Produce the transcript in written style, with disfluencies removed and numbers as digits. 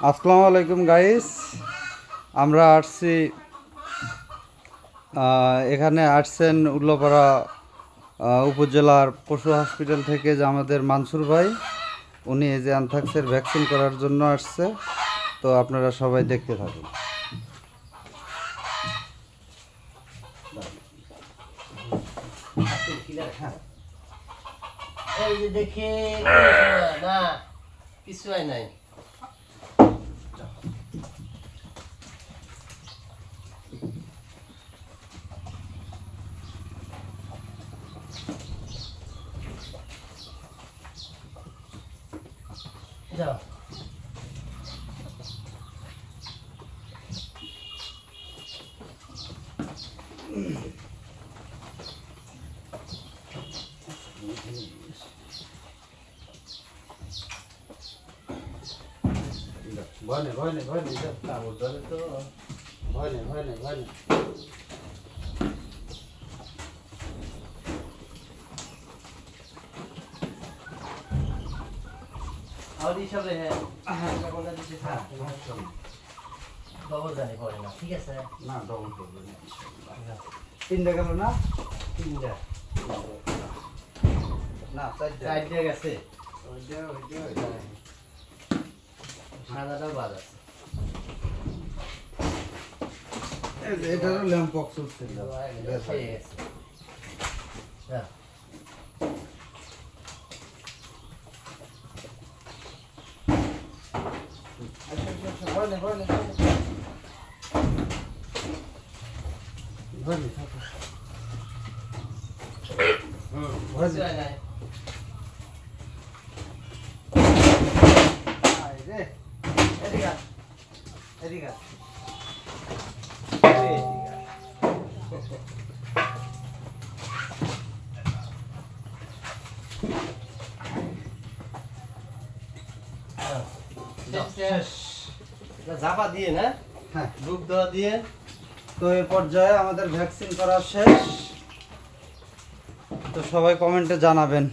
আসসালামু আলাইকুম গাইস, আমরা আসছি এখানে আসছেন উল্লাপাড়া উপজেলার পশু হসপিটাল থেকে যে আমাদের মানসুর ভাই, উনি এই যে অ্যানথ্রাক্সের ভ্যাকসিন করার জন্য আসছে। তো আপনারা সবাই দেখতে থাকুন। এই যে দেখে না কিছু হয় নাই। যাও ভয় নেই, ভয় নেই, ভয় নেই, কাগজ ধরে তো ভয় নেই, ভয় নেই, ভয় নেই। আর হিসাবে হ্যাঁ কোনটা দিতে থাক ডবল জানি পড়ে না, ঠিক আছে না ডবল করবে না, তিনটা গেল না, তিনটা না চারটা চারটা গেছে, ওইটা সাদাটাও বাদ আছে। এটারও ল্যাম্প বক্স হচ্ছে। হয়ে গেছে। যা ভয় নেই, ভয় নেই, ভয় নেই, ভয় কিছু নেই। হয় নাই। এদিকে আয়, এদিকে আয়। জাপা দিয়ে না, হ্যাঁ, দুধ দেওয়া দিয়ে। তো এই পর্যায়ে আমাদের ভ্যাকসিন করা শেষ। তো সবাই কমেন্টে জানাবেন।